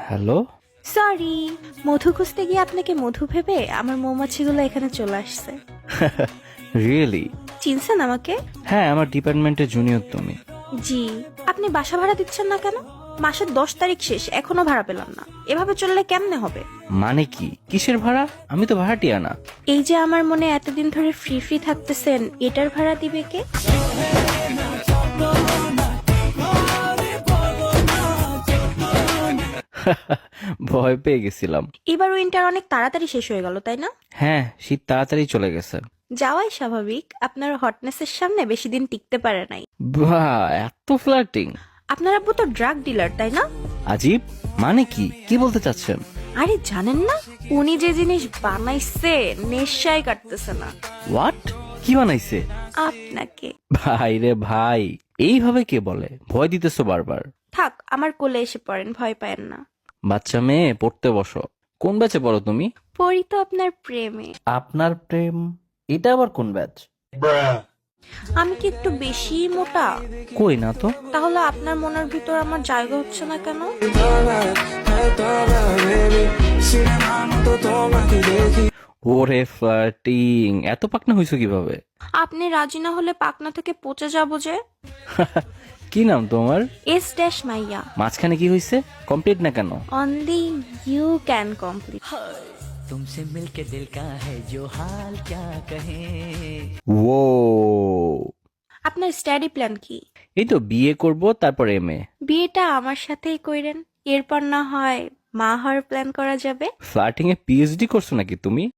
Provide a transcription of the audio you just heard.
Hello. Sorry, মধু খুঁজতে গিয়ে আপনাকে মধু ভেবে আমার মৌমাছিগুলো এখানে চলে আসছে। রিয়েলি? চিনছেন আমাকে? হ্যাঁ, আমার ডিপার্টমেন্টের জুনিয়র তুমি। জি। আপনি বাসা ভাড়া দিচ্ছেন না কেন? মাসের 10 তারিখ শেষ, এখনো ভাড়া পেলাম না। এভাবে চললে কেমনে হবে? মানে কি? কিসের ভাড়া? আমি তো ভাড়াটিয়া না। এই যে আমার মনে এতদিন ধরে ফ্রি ফ্রি থাকতেছেন, এটার ভাড়া দিবে কে? ভয় পেয়ে গেছিলাম। এবার উইন্টার অনেক তাড়াতাড়ি শেষ হয়ে গেল, তাই না? হ্যাঁ, শীত তাড়াতাড়ি চলে গেছে। যাওয়াই স্বাভাবিক, আপনার হটনেসের সামনে বেশি দিন টিকতে পারে নাই। বাহ, এত ফ্লার্টিং। আপনার আব্বু তো ড্রাগ ডিলার, তাই না? আজীব। মানে কি? কি বলতে চাচ্ছেন? আরে জানেন না, উনি যে জিনিস বানাইছে নেশায় কাটতেছে না। হোয়াট? কি বানাইছে? আপনাকে। ভাই রে ভাই, এইভাবে কে বলে? ভয় দিতেছো বারবার। থাক, আমার কোলে এসে পড়েন, ভয় পায়েন না। বাচ্চা মেয়ে, পড়তে বসো। কোন ব্যাচে পড়ো তুমি? পড়ি তো আপনার প্রেমে। আপনার প্রেম? এটা আবার কোন ব্যাচ? আমি কি একটু বেশি মোটা? কই না তো। তাহলে আপনার মনের ভিতর আমার জায়গা হচ্ছে না কেন? ওরে ফ্লার্টিং, এত পাকনা হইছো কিভাবে? আপনি রাজি না হলে পাকনা থেকে পচে যাবো যে। কি নাম তোমার? এস ড্যাশ মাইয়া। মাঝখানে কি হইছে? কমপ্লিট না কেন? Only you can complete. तुमसे मिलके दिल का है जो हाल क्या कहे। ও, আপনার স্টাডি প্ল্যান কি? এই তো বিয়ে করব, তারপর এমএ। বিয়েটা আমার সাথেই কইরেন, এরপর না হয় মা হওয়ার প্ল্যান করা যাবে। ফ্লার্টিং এ পিএইচডি করছো নাকি তুমি?